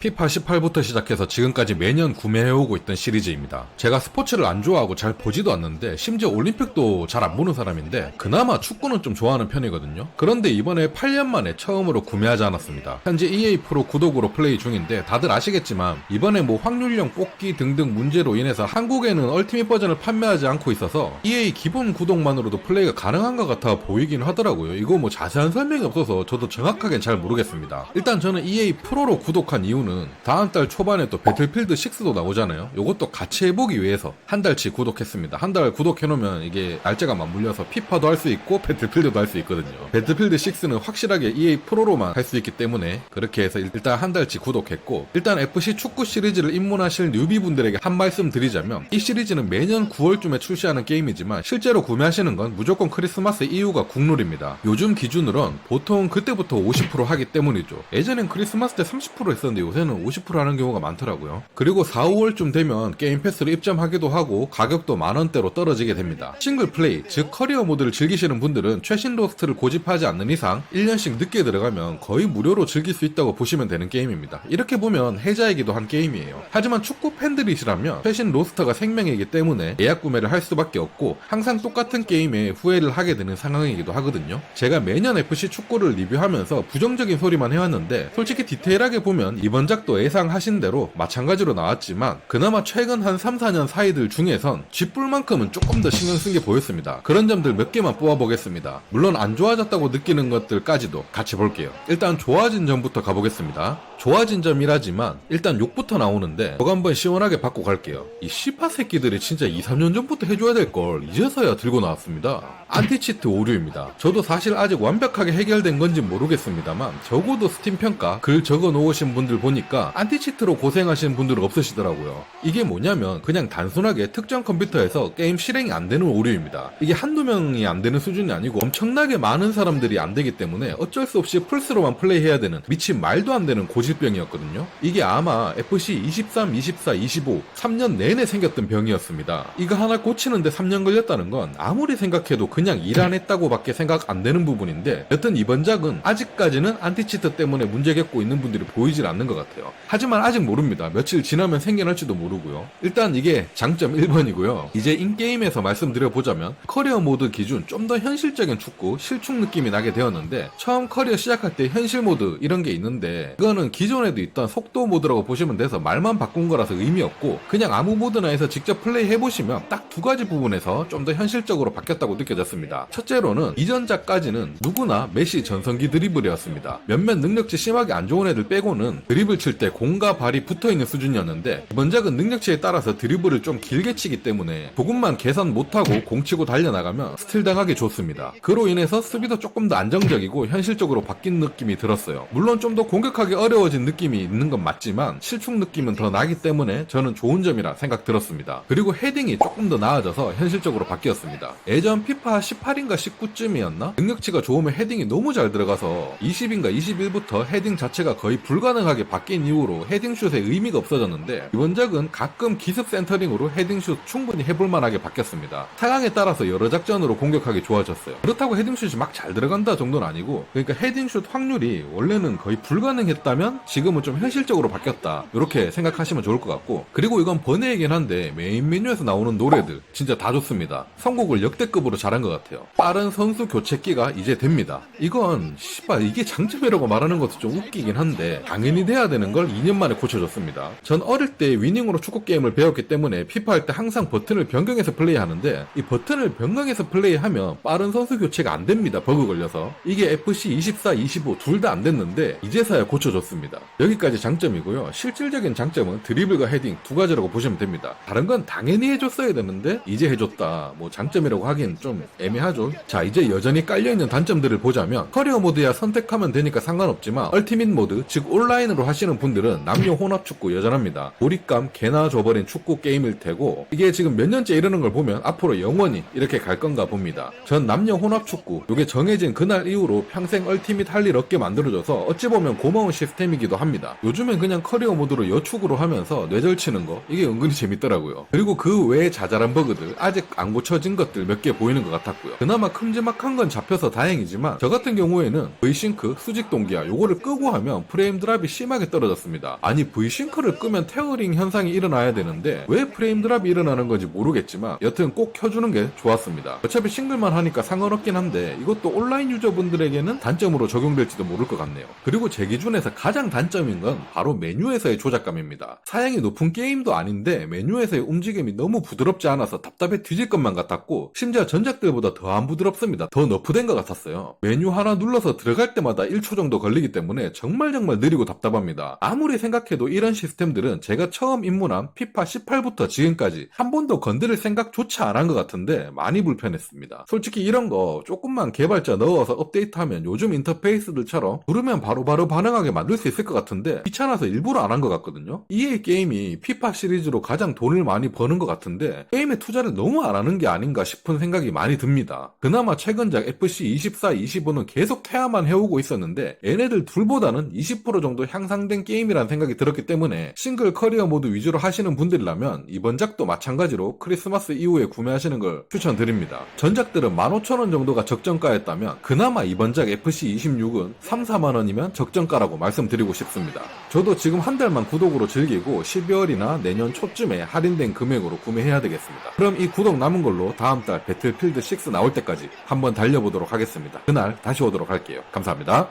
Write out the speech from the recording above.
피파 18부터 시작해서 지금까지 매년 구매해오고 있던 시리즈입니다. 제가 스포츠를 안 좋아하고 잘 보지도 않는데 심지어 올림픽도 잘 안 보는 사람인데 그나마 축구는 좀 좋아하는 편이거든요. 그런데 이번에 8년 만에 처음으로 구매하지 않았습니다. 현재 EA 프로 구독으로 플레이 중인데 다들 아시겠지만 이번에 확률형 뽑기 등등 문제로 인해서 한국에는 얼티밋 버전을 판매하지 않고 있어서 EA 기본 구독만으로도 플레이가 가능한 것 같아 보이긴 하더라고요. 이거 자세한 설명이 없어서 저도 정확하게는 잘 모르겠습니다. 일단 저는 EA 프로로 구독한 이유는 다음 달 초반에 또 배틀필드 6도 나오잖아요. 요것도 같이 해보기 위해서 한 달치 구독했습니다. 한 달 구독해놓으면 이게 날짜가 맞물려서 피파도 할 수 있고 배틀필드도 할 수 있거든요. 배틀필드 6는 확실하게 EA 프로로만 할 수 있기 때문에 그렇게 해서 일단 한 달치 구독했고, 일단 FC 축구 시리즈를 입문하실 뉴비분들에게 한 말씀 드리자면 이 시리즈는 매년 9월쯤에 출시하는 게임이지만 실제로 구매하시는 건 무조건 크리스마스 이후가 국룰입니다. 요즘 기준으론 보통 그때부터 50% 하기 때문이죠. 예전엔 크리스마스 때 30% 했었는데 요새는 50% 하는 경우가 많더라고요. 그리고 4, 5월쯤 되면 게임 패스를 입점하기도 하고 가격도 만원대로 떨어지게 됩니다. 싱글 플레이, 즉 커리어 모드를 즐기시는 분들은 최신 로스트를 고집하지 않는 이상 1년씩 늦게 들어가면 거의 무료로 즐길 수 있다고 보시면 되는 게임입니다. 이렇게 보면 해자이기도 한 게임이에요. 하지만 축구 팬들이시라면 최신 로스터가 생명이기 때문에 예약 구매를 할 수밖에 없고 항상 똑같은 게임에 후회를 하게 되는 상황이기도 하거든요. 제가 매년 FC 축구를 리뷰하면서 부정적인 소리만 해왔는데 솔직히 디테일하게 보면 이번 작도 예상하신 대로 마찬가지로 나왔지만 그나마 최근 한 3, 4년 사이들 중에선 쥐뿔만큼은 조금 더 신경 쓴 게 보였습니다. 그런 점들 몇 개만 뽑아보겠습니다. 물론 안 좋아졌다고 느끼는 것들까지도 같이 볼게요. 일단 좋아진 점부터 가보겠습니다. 좋아진 점이라지만 일단 욕부터 나오는데 저거 한번 시원하게 받고 갈게요. 이 씨파 새끼들이 진짜 2, 3년 전부터 해줘야 될 걸 이제서야 들고 나왔습니다. 안티치트 오류입니다. 저도 사실 아직 완벽하게 해결된 건지 모르겠습니다만 적어도 스팀 평가 글 적어 놓으신 분들 보니까 안티치트로 고생하시는 분들은 없으시더라고요. 이게 뭐냐면 그냥 단순하게 특정 컴퓨터에서 게임 실행이 안 되는 오류입니다. 이게 한두 명이 안 되는 수준이 아니고 엄청나게 많은 사람들이 안 되기 때문에 어쩔 수 없이 플스로만 플레이해야 되는 미친 말도 안 되는 고질병이었거든요. 이게 아마 FC 23, 24, 25 3년 내내 생겼던 병이었습니다. 이거 하나 고치는데 3년 걸렸다는 건 아무리 생각해도 그냥 일 안 했다고 밖에 생각 안 되는 부분인데 여튼 이번 작은 아직까지는 안티치트 때문에 문제 겪고 있는 분들이 보이질 않는 것 같아요. 하지만 아직 모릅니다. 며칠 지나면 생겨날지도 모르고요. 일단 이게 장점 1번이고요. 이제 인게임에서 말씀드려보자면 커리어 모드 기준 좀 더 현실적인 축구, 실축 느낌이 나게 되었는데 처음 커리어 시작할 때 현실 모드 이런 게 있는데 그거는 기존에도 있던 속도 모드라고 보시면 돼서 말만 바꾼 거라서 의미 없고 그냥 아무 모드나 해서 직접 플레이 해보시면 딱 두 가지 부분에서 좀 더 현실적으로 바뀌었다고 느껴졌습니다. 첫째로는 이전작까지는 누구나 메시 전성기 드리블이었습니다. 몇몇 능력치 심하게 안 좋은 애들 빼고는 드리블 칠 때 공과 발이 붙어있는 수준이었는데 이번 작은 능력치에 따라서 드리블을 좀 길게 치기 때문에 조금만 계산 못하고 공 치고 달려나가면 스틸 당하기 좋습니다. 그로 인해서 수비도 조금 더 안정적이고 현실적으로 바뀐 느낌이 들었어요. 물론 좀 더 공격하기 어려워진 느낌이 있는 건 맞지만 실축 느낌은 더 나기 때문에 저는 좋은 점이라 생각 들었습니다. 그리고 헤딩이 조금 더 나아져서 현실적으로 바뀌었습니다. 예전 피파 18인가 19쯤이었나? 능력치가 좋으면 헤딩이 너무 잘 들어가서 20인가 21부터 헤딩 자체가 거의 불가능하게 바뀐 이후로 헤딩슛의 의미가 없어졌는데 이번 작은 가끔 기습 센터링으로 헤딩슛 충분히 해볼만하게 바뀌었습니다. 상황에 따라서 여러 작전으로 공격하기 좋아졌어요. 그렇다고 헤딩슛이 막 잘 들어간다 정도는 아니고 그러니까 헤딩슛 확률이 원래는 거의 불가능했다면 지금은 좀 현실적으로 바뀌었다 이렇게 생각하시면 좋을 것 같고, 그리고 이건 번외이긴 한데 메인 메뉴에서 나오는 노래들 진짜 다 좋습니다. 선곡을 역대급으로 잘한 것 같아요. 빠른 선수 교체기가 이제 됩니다. 이건 씨발 이게 장점이라고 말하는 것도 좀 웃기긴 한데 당연히 돼야 되는 걸 2년 만에 고쳐줬습니다. 전 어릴 때 위닝으로 축구 게임을 배웠기 때문에 피파 할 때 항상 버튼을 변경해서 플레이하는데 이 버튼을 변경해서 플레이하면 빠른 선수 교체가 안 됩니다. 버그 걸려서. 이게 FC 24, 25 둘 다 안 됐는데 이제서야 고쳐줬습니다. 여기까지 장점이고요. 실질적인 장점은 드리블과 헤딩 두 가지라고 보시면 됩니다. 다른 건 당연히 해줬어야 되는데 이제 해줬다. 장점이라고 하긴 좀 애매하죠. 자, 이제 여전히 깔려있는 단점들을 보자면 커리어 모드야 선택하면 되니까 상관없지만 얼티밋 모드 즉 온라인으로 하시는 분들은 남녀 혼합 축구 여전합니다. 몰입감 개나 줘버린 축구 게임일 테고 이게 지금 몇 년째 이러는 걸 보면 앞으로 영원히 이렇게 갈 건가 봅니다. 전 남녀 혼합 축구 요게 정해진 그날 이후로 평생 얼티밋 할 일 없게 만들어져서 어찌 보면 고마운 시스템이 게임이기도 합니다. 요즘엔 그냥 커리어 모드로 여축으로 하면서 뇌절치는 거 이게 은근히 재밌더라고요. 그리고 그 외에 자잘한 버그들 아직 안 고쳐진 것들 몇 개 보이는 것 같았고요. 그나마 큼지막한 건 잡혀서 다행이지만 저 같은 경우에는 V싱크, 수직 동기화 요거를 끄고 하면 프레임 드랍이 심하게 떨어졌습니다. 아니 V싱크를 끄면 테어링 현상이 일어나야 되는데 왜 프레임 드랍이 일어나는 건지 모르겠지만 여튼 꼭 켜주는 게 좋았습니다. 어차피 싱글만 하니까 상관없긴 한데 이것도 온라인 유저분들에게는 단점으로 적용될지도 모를 것 같네요. 그리고 제 기준에서 가장 단점인 건 바로 메뉴에서의 조작감입니다. 사양이 높은 게임도 아닌데 메뉴에서의 움직임이 너무 부드럽지 않아서 답답해 뒤질 것만 같았고 심지어 전작들보다 더 안 부드럽습니다. 더 너프된 것 같았어요. 메뉴 하나 눌러서 들어갈 때마다 1초 정도 걸리기 때문에 정말 느리고 답답합니다. 아무리 생각해도 이런 시스템들은 제가 처음 입문한 피파 18부터 지금까지 한 번도 건드릴 생각조차 안 한 것 같은데 많이 불편했습니다. 솔직히 이런 거 조금만 개발자 넣어서 업데이트하면 요즘 인터페이스들처럼 누르면 바로바로 반응하게 만들 수 있을 것 같은데 귀찮아서 일부러 안 한 것 같거든요. EA 게임이 피파 시리즈로 가장 돈을 많이 버는 것 같은데 게임에 투자를 너무 안 하는 게 아닌가 싶은 생각이 많이 듭니다. 그나마 최근작 FC 24, 25는 계속 퇴화만 해오고 있었는데 얘네들 둘보다는 20% 정도 향상된 게임이란 생각이 들었기 때문에 싱글 커리어 모드 위주로 하시는 분들이라면 이번 작도 마찬가지로 크리스마스 이후에 구매하시는 걸 추천드립니다. 전작들은 15,000원 정도가 적정가였다면 그나마 이번 작 FC 26은 3, 4만원이면 적정가라고 말씀드리고 싶습니다. 저도 지금 한 달만 구독으로 즐기고 12월이나 내년 초쯤에 할인된 금액으로 구매해야 되겠습니다. 그럼 이 구독 남은 걸로 다음 달 배틀필드 6 나올 때까지 한번 달려보도록 하겠습니다. 그날 다시 오도록 할게요. 감사합니다.